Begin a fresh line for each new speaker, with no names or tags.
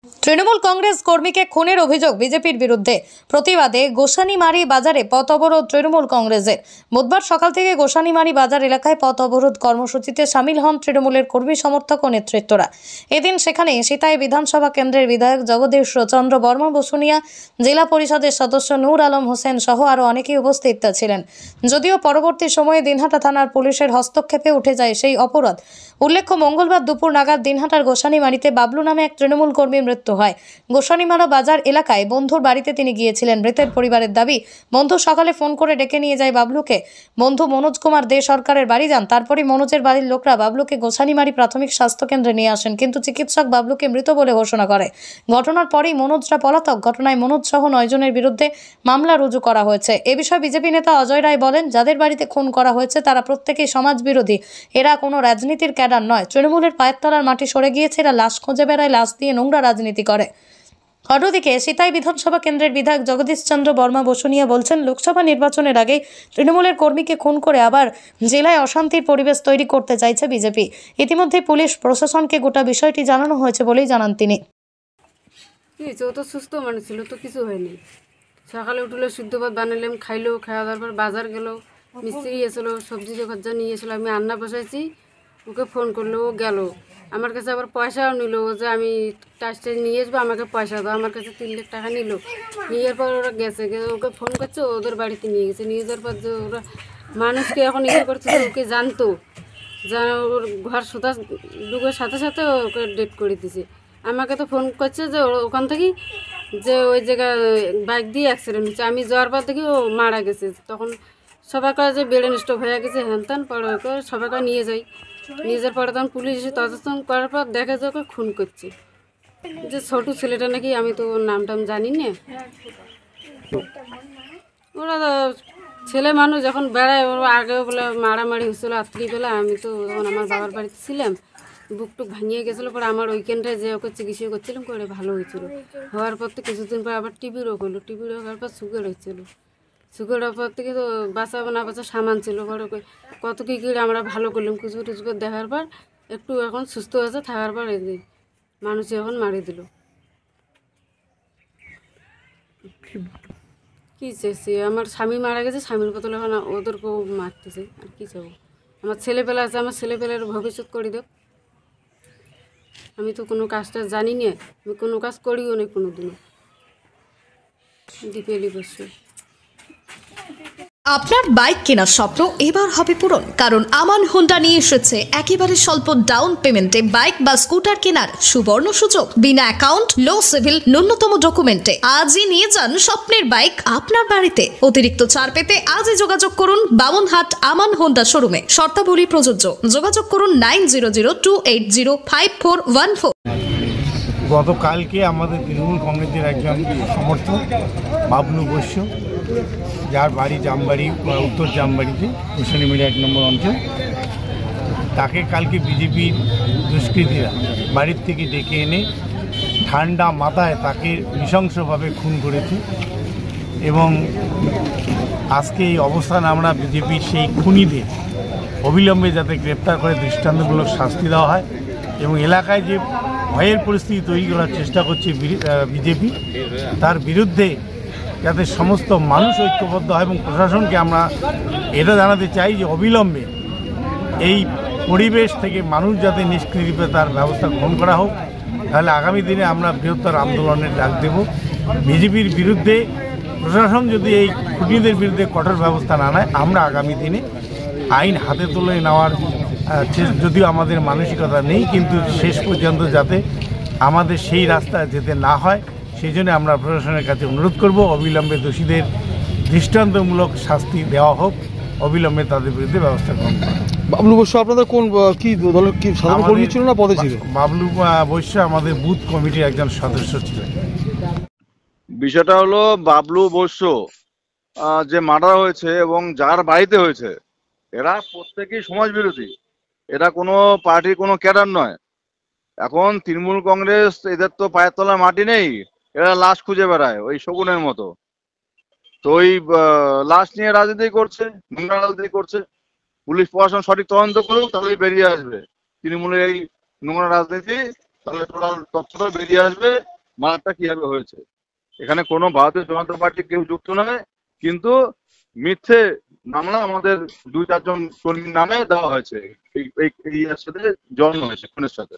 তৃণমূল কংগ্রেস কর্মীকে খুনের অভিযোগ বিজেপির বিরুদ্ধে। প্রতিবাদে গোসানিমারি বাজারে পথ অবরোধ তৃণমূল কংগ্রেসের। বুধবার সকাল থেকে গোসানিমারি বাজার এলাকায় পথ অবরোধ কর্মসূচিতে সামিল হন তৃণমূলের কর্মী সমর্থক ও নেতৃত্বরা। এদিন সেখানে সিতাই বিধানসভা কেন্দ্রের বিধায়ক জগদীশ চন্দ্র বর্মা বসুনিয়া, জেলা পরিষদের সদস্য নূর আলম হোসেন সহ আরও অনেকেই উপস্থিত ছিলেন। যদিও পরবর্তী সময়ে দিনহাটা থানার পুলিশের হস্তক্ষেপে উঠে যায় সেই অপরাধ। উল্লেখ্য, মঙ্গলবার দুপুর নাগাদ দিনহাটার গোসানিমারিতে বাবলু নামে এক তৃণমূল কর্মীর মৃত্যু হয়। গোসানিমারা বাজার এলাকায় বন্ধুর বাড়িতে তিনি গিয়েছিলেন। মৃতের পরিবারের দাবি, বন্ধু সকালে ফোন করে ডেকে নিয়ে যায় বাবলুকে। বন্ধু মনোজ কুমার দে সরকারের বাড়ি যান। তারপরই মনোজের বাড়ির লোকরা বাবলুকে গোসানিমারি প্রাথমিক স্বাস্থ্য কেন্দ্রে নিয়ে আসেন, কিন্তু চিকিৎসক বাবলুকে মৃত বলে ঘোষণা করে। ঘটনার পরেই মনোজরা পলাতক। ঘটনায় মনোজ সহ 9 জনের বিরুদ্ধে মামলা রুজু করা হয়েছে। এ বিষয়ে বিজেপি নেতা অজয় রায় বলেন, যাদের বাড়িতে খুন করা হয়েছে তারা প্রত্যেকেই সমাজ বিরোধী। এরা কোনো রাজনীতির ক্যাডার নয়। তৃণমূলের পায়ের তলার মাটি সরে গিয়েছে। এরা লাশ খুঁজে বেড়ায়, লাশ দিয়ে নোংরা রাজনীতি করে। অন্যদিকে সিতাই বিধানসভা কেন্দ্রের বিধায়ক জগদীশ চন্দ্র বর্মা বসুনিয়া বলছেন, লোকসভা নির্বাচনের আগেই তৃণমূলের কর্মীকে খুন করে আবার জেলায় অশান্তির পরিবেশ তৈরি করতে চাইছে বিজেপি। ইতিমধ্যে পুলিশ প্রশাসনকে গোটা বিষয়টি জানানো হয়েছে বলেই জানান তিনি।
ও তো সুস্থ মানুষ ছিল, তো কিছু হয়নি। সকালে উঠলো, শুদ্ধ ভাত বানালাম, খাইলো, খাওয়া দাওয়ার পর বাজার গেল, মিস্ত্রি এসেছিলো, সবজি খরচা নিয়ে এসেছিলো, আমি রান্না বসাইছি, ওকে ফোন করলো, ও গেল। আমার কাছে আবার পয়সাও নিল, যে আমি টাস্টে নিয়ে আসবো, আমাকে পয়সা দাও। আমার কাছে 3 লাখ টাকা নিল। নিয়ে পর ওরা গেছে, ওকে ফোন করছে, ওদের বাড়িতে নিয়ে গেছে। নিয়ে যাওয়ার পর যে ওরা মানুষকে এখন ইয়ে করছে, ওকে জানতো, ওর ঘর সুতা ডুবের সাথে সাথে ওকে ডেট করে দিছে। আমাকে তো ফোন করছে যে ওখান থেকেই যে ওই জায়গায় বাইক দিয়ে অ্যাক্সিডেন্ট হচ্ছে। আমি যাওয়ার পর দেখি ও মারা গেছে। তখন সবাই কয় যে ব্রেন স্ট্রোক হয়ে গেছে, হ্যান ত্যান। পরে ওকে সবাই নিয়ে যাই। নিয়ে যাওয়ার পরে তখন পুলিশ এসে তদন্ত করার পর দেখে যে ওকে খুন করছে। যে ছোটো ছেলেটা নাকি, আমি তো ওর নাম টাম জানি না। ওরা ছেলে মানুষ যখন বেড়ায়, ওর আগে বলে মারামারি হয়েছিল রাত্রিবেলা। আমি তো তখন আমার বাবার বাড়িতে ছিলাম, বুক টুক ভাঙিয়ে গেছিলো। পরে আমার ওইখানটায় যে ওকে চিকিৎসা করছিলাম, করে ভালো হয়েছিল। হওয়ার পর তো কিছুদিন পর আবার টিবি রোগ হলো। টিবি রোগ হওয়ার পর সুগার হয়েছিল। সুগার হওয়ার পর থেকে তো বাঁচাবো না বাঁচা সামান ছিল। পরে কত কী করে আমরা ভালো করলাম, কুচু টুচু দেখার পর একটু এখন সুস্থ হয়েছে। থাকার পর এই যে মানুষ এখন মারি দিল। কী চেয়েছি, আমার স্বামী মারা গেছে, স্বামীর বদলে এখন ওদেরকেও মারতেছে। আর কী চাবো? আমার ছেলেপেলা আছে, আমার ছেলেপেলার ভবিষ্যৎ করে দেব। আমি তো কোনো কাজটা জানি না, আমি কোনো কাজ করিও না কোনো দিনও। দীপালি বসু।
আপনার বাইক কেনার স্বপ্ন এবার হবে পূরণ, কারণ আমান হোন্ডা নিয়ে এসেছে একেবারে স্বল্প ডাউন পেমেন্টে বাইক বা স্কুটার কেনার সুবর্ণ সুযোগ। বিনা অ্যাকাউন্ট, লো সিভিল, ন্যূনতম ডকুমেন্টে আজই নিয়ে যান স্বপ্নের বাইক আপনার বাড়িতে। অতিরিক্ত ছাড় পেতে আজই যোগাযোগ করুন বামুনহাট আমান হোন্ডা শোরুমে। শর্তাবলী প্রযোজ্য। যোগাযোগ করুন 9002805414।
গতকালকে আমাদের তৃণমূল কংগ্রেসের একজন সমর্থক বাবলু বৈশ্য, যার বাড়ি জামবাড়ি, উত্তর জামবাড়িতে, গোসানিমারি 1 নম্বর অঞ্চল, তাকে কালকে বিজেপির দুষ্কৃতীরা বাড়ির থেকে ডেকে এনে ঠান্ডা মাথায় তাকে নৃশংসভাবে খুন করেছে। এবং আজকে এই অবস্থান আমরা বিজেপির সেই খুনিদের অবিলম্বে যাতে গ্রেপ্তার করে দৃষ্টান্তমূলক শাস্তি দেওয়া হয়, এবং এলাকায় যে ভয়ের পরিস্থিতি তৈরি করার চেষ্টা করছে বিজেপি, তার বিরুদ্ধে যাতে সমস্ত মানুষ ঐক্যবদ্ধ হয়। এবং প্রশাসনকে আমরা এটা জানাতে চাই যে অবিলম্বে এই পরিবেশ থেকে মানুষ যাতে নিষ্কৃতি তার ব্যবস্থা গ্রহণ করা হোক। তাহলে আগামী দিনে আমরা বৃহত্তর আন্দোলনের ডাক দেব। বিজেপির বিরুদ্ধে প্রশাসন যদি এই খুনিদের বিরুদ্ধে কঠোর ব্যবস্থা না নেয়, আমরা আগামী দিনে আইন হাতে তুলে নেওয়ার, যদিও আমাদের মানসিকতা নেই, কিন্তু শেষ পর্যন্ত যাতে আমাদের সেই রাস্তায় যেতে না হয়, সেই জন্য আমরা প্রশাসনের কাছে অনুরোধ করব অবিলম্বে দোষীদের দৃষ্টান্তমূলক শাস্তি দেওয়া হোক, অবিলম্বে তাদের বিরুদ্ধে ব্যবস্থা গ্রহণ করা।
বাবলু বৈশ্য আপনাদের কোন কি দলের কি সাধারণ কর্মী ছিল না পদে ছিল?
বাবলু বৈশ্য আমাদের বুথ কমিটির একজন সদস্য ছিলেন।
বিষয়টা হলো, বাবলু বৈশ্য যে মার্ডার হয়েছে এবং যার বাড়িতে হয়েছে, এরা প্রত্যেকেই সমাজ বিরোধী। এরা কোনো পার্টির কোনো ক্যাডার নয়। এখন তৃণমূল কংগ্রেস, এদের তো পায়ের তলার মাটি নেই, এরা লাশ খুঁজে বেড়ায় ওই শকুনের মতো। তো ওই লাশ নিয়ে রাজনীতি করছে, নোংরা রাজনীতি করছে। পুলিশ প্রশাসন সঠিক তদন্ত করুক, তাহলেই বেরিয়ে আসবে তৃণমূলের এই নোংরা রাজনীতি তাহলে টোটাল তথ্যটা বেরিয়ে আসবে মারাটা কিভাবে হয়েছে। এখানে কোনো ভারতীয় জনতা পার্টি কেউ যুক্ত নয়, কিন্তু মিথ্যে মামলা আমাদের 2-4 জন কর্মীর নামে দেওয়া হয়েছে, এই সাথে জড়ানো হয়েছে খুনের সাথে।